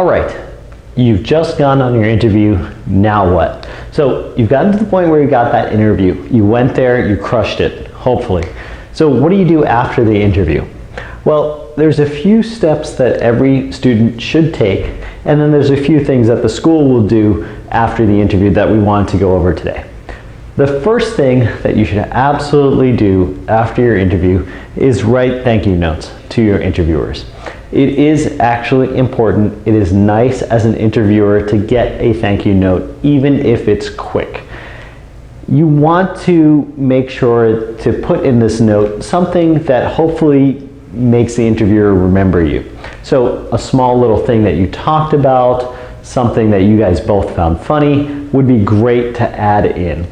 All right, you've just gone on your interview, now what? So you've gotten to the point where you got that interview. You went there, you crushed it, hopefully. So what do you do after the interview? Well, there's a few steps that every student should take, and then there's a few things that the school will do after the interview that we want to go over today. The first thing that you should absolutely do after your interview is write thank you notes to your interviewers. It is actually important. It is nice as an interviewer to get a thank you note, even if it's quick. You want to make sure to put in this note something that hopefully makes the interviewer remember you. So a small little thing that you talked about, something that you guys both found funny, would be great to add in.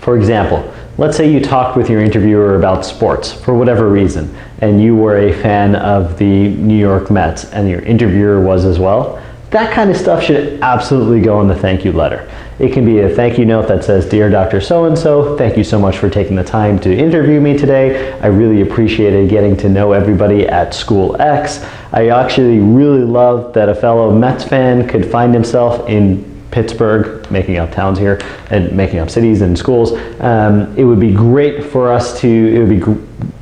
For example, let's say you talked with your interviewer about sports for whatever reason, and you were a fan of the New York Mets, and your interviewer was as well. That kind of stuff should absolutely go in the thank you letter. It can be a thank you note that says, "Dear Dr. So-and-so, thank you so much for taking the time to interview me today. I really appreciated getting to know everybody at School X. I actually really loved that a fellow Mets fan could find himself in Pittsburgh," making up towns here and making up cities and schools. It would be great for us to, it would be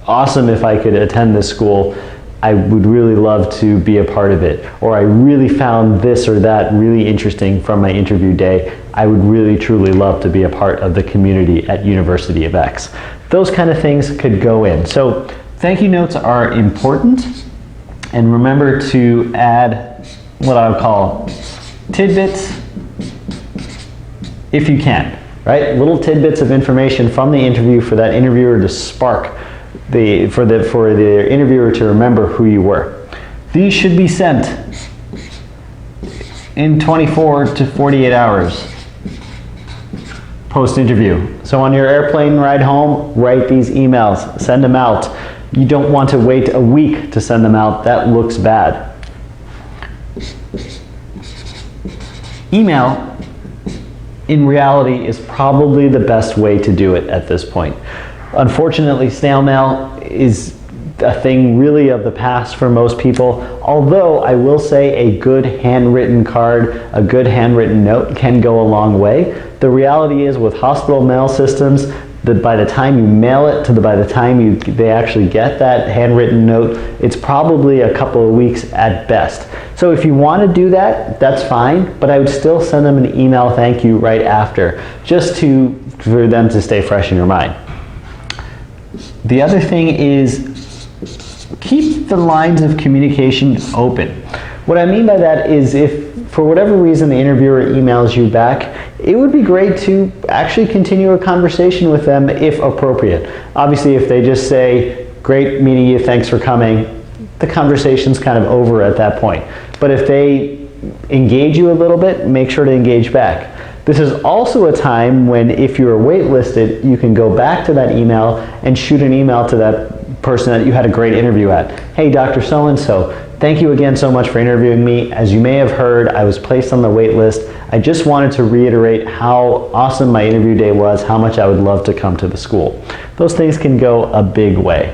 awesome if I could attend this school. I would really love to be a part of it. Or I really found this or that really interesting from my interview day. I would really truly love to be a part of the community at University of X. Those kind of things could go in. So thank you notes are important, and remember to add what I would call tidbits if you can, right? Little tidbits of information from the interview for that interviewer to spark for the interviewer to remember who you were. These should be sent in 24 to 48 hours post-interview. So on your airplane ride home, write these emails, send them out. You don't want to wait a week to send them out. That looks bad. Email, in reality, is probably the best way to do it at this point. Unfortunately, snail mail is a thing really of the past for most people, although I will say a good handwritten card, a good handwritten note can go a long way. The reality is with hospital mail systems, that by the time you mail it to by the time they actually get that handwritten note, it's probably a couple of weeks at best. So if you want to do that, that's fine, but I would still send them an email thank you right after, just for them to stay fresh in your mind. The other thing is keep the lines of communication open. What I mean by that is if for whatever reason the interviewer emails you back, it would be great to actually continue a conversation with them if appropriate. Obviously, if they just say, "Great meeting you, thanks for coming," the conversation's kind of over at that point. But if they engage you a little bit, make sure to engage back. This is also a time when, if you're waitlisted, you can go back to that email and shoot an email to that person that you had a great interview at. "Hey, Dr. So-and-so, thank you again so much for interviewing me. As you may have heard, I was placed on the wait list. I just wanted to reiterate how awesome my interview day was, how much I would love to come to the school." Those things can go a big way.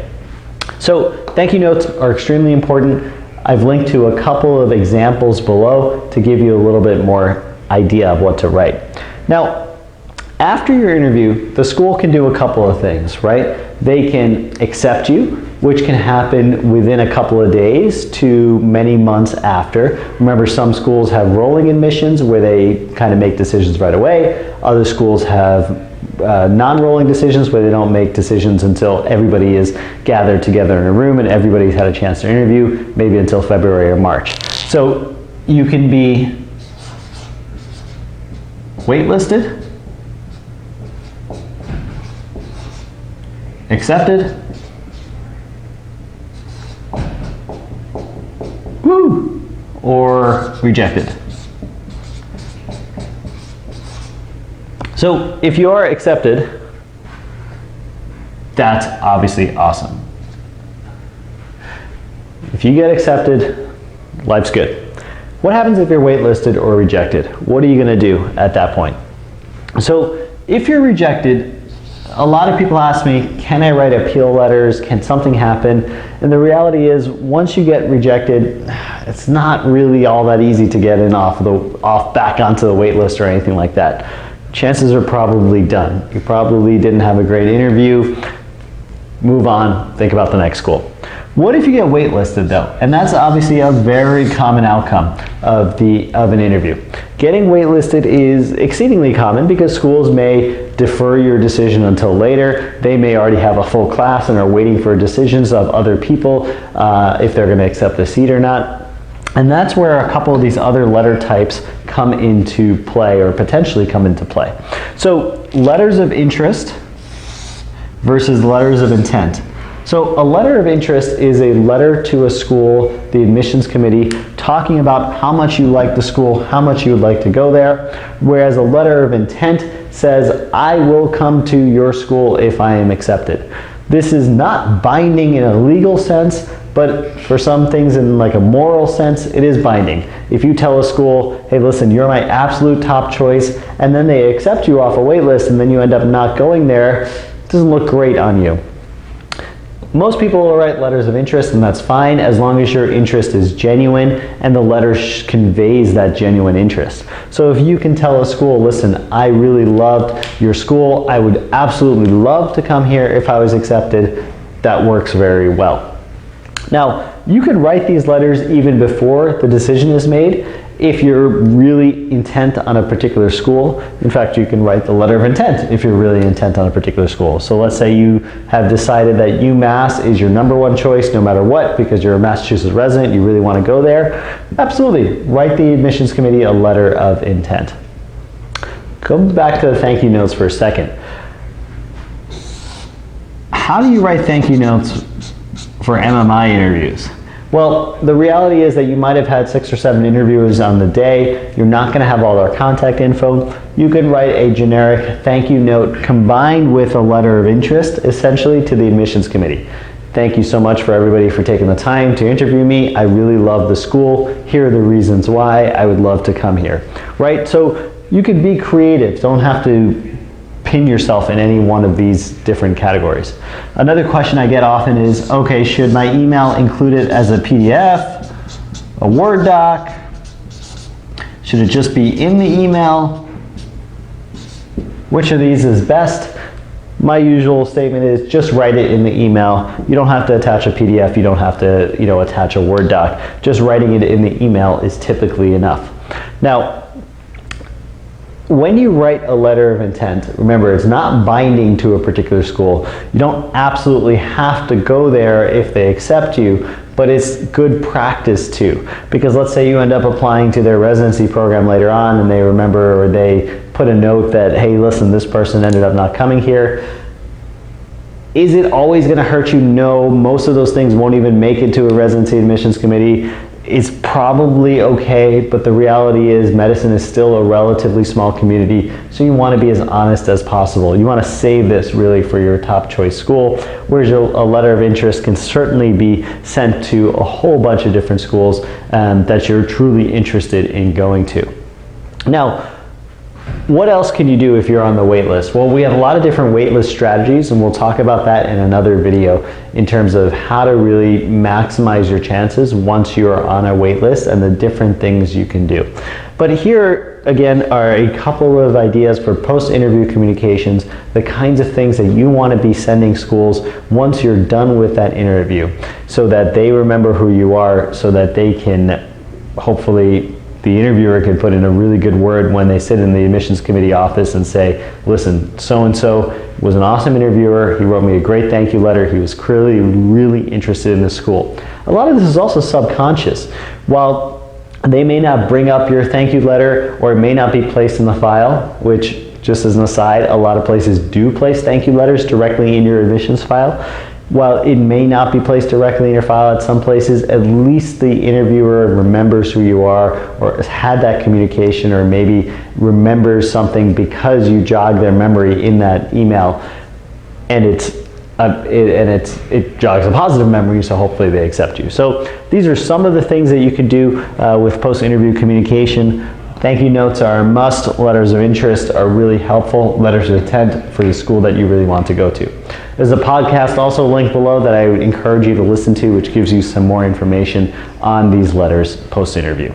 So thank you notes are extremely important. I've linked to a couple of examples below to give you a little bit more idea of what to write. Now, after your interview, the school can do a couple of things, right? They can accept you, which can happen within a couple of days to many months after. Remember, some schools have rolling admissions where they kind of make decisions right away. Other schools have non-rolling decisions where they don't make decisions until everybody is gathered together in a room and everybody's had a chance to interview, maybe until February or March. So you can be waitlisted, accepted, or rejected. So if you are accepted, that's obviously awesome. If you get accepted, life's good. What happens if you're waitlisted or rejected? What are you going to do at that point? So if you're rejected, a lot of people ask me, can I write appeal letters? Can something happen? And the reality is, once you get rejected, it's not really all that easy to get in back onto the wait list or anything like that. Chances are probably done. You probably didn't have a great interview. Move on, think about the next school. What if you get waitlisted though? And that's obviously a very common outcome of an interview. Getting waitlisted is exceedingly common because schools may defer your decision until later. They may already have a full class and are waiting for decisions of other people if they're going to accept the seat or not. And that's where a couple of these other letter types come into play, or potentially come into play. So letters of interest versus letters of intent. So a letter of interest is a letter to a school, the admissions committee, talking about how much you like the school, how much you would like to go there, whereas a letter of intent says, I will come to your school if I am accepted. This is not binding in a legal sense, but for some things in like a moral sense, it is binding. If you tell a school, hey listen, you're my absolute top choice, and then they accept you off a wait list and then you end up not going there, it doesn't look great on you. Most people will write letters of interest, and that's fine as long as your interest is genuine and the letter conveys that genuine interest. So if you can tell a school, listen, I really loved your school, I would absolutely love to come here if I was accepted, that works very well. Now, you can write these letters even before the decision is made if you're really intent on a particular school. In fact, you can write the letter of intent if you're really intent on a particular school. So let's say you have decided that UMass is your #1 choice no matter what because you're a Massachusetts resident, you really want to go there. Absolutely, write the admissions committee a letter of intent. Go back to the thank you notes for a second. How do you write thank you notes for MMI interviews? Well, the reality is that you might have had 6 or 7 interviewers on the day. You're not going to have all their contact info. You could write a generic thank you note combined with a letter of interest, essentially, to the admissions committee. Thank you so much for everybody for taking the time to interview me. I really love the school. Here are the reasons why I would love to come here. Right? So you could be creative. Don't have to pin yourself in any one of these different categories. Another question I get often is, okay, should my email include it as a PDF, a Word doc? Should it just be in the email? Which of these is best? My usual statement is just write it in the email. You don't have to attach a PDF, you don't have to, attach a Word doc. Just writing it in the email is typically enough. Now, when you write a letter of intent, remember, it's not binding to a particular school. You don't absolutely have to go there if they accept you, but it's good practice too. Because let's say you end up applying to their residency program later on and they remember, or they put a note that, hey, listen, this person ended up not coming here. Is it always going to hurt you? No, most of those things won't even make it to a residency admissions committee. It's probably okay, but the reality is medicine is still a relatively small community, so you want to be as honest as possible. You want to save this really for your top choice school, whereas a letter of interest can certainly be sent to a whole bunch of different schools that you're truly interested in going to. Now, what else can you do if you're on the wait list? Well, we have a lot of different wait list strategies, and we'll talk about that in another video in terms of how to really maximize your chances once you're on a wait list and the different things you can do. But here, again, are a couple of ideas for post-interview communications, the kinds of things that you want to be sending schools once you're done with that interview, so that they remember who you are, so that they can hopefully, the interviewer can put in a really good word when they sit in the admissions committee office and say, listen, so-and-so was an awesome interviewer, he wrote me a great thank you letter, he was clearly really interested in the school. A lot of this is also subconscious. While they may not bring up your thank you letter, or it may not be placed in the file, which, just as an aside, a lot of places do place thank you letters directly in your admissions file. While it may not be placed directly in your file at some places, at least the interviewer remembers who you are, or has had that communication, or maybe remembers something because you jogged their memory in that email, and it jogs a positive memory, so hopefully they accept you. So these are some of the things that you can do with post-interview communication. Thank you notes are a must. Letters of interest are really helpful. Letters of intent for the school that you really want to go to. There's a podcast also linked below that I would encourage you to listen to, which gives you some more information on these letters post-interview.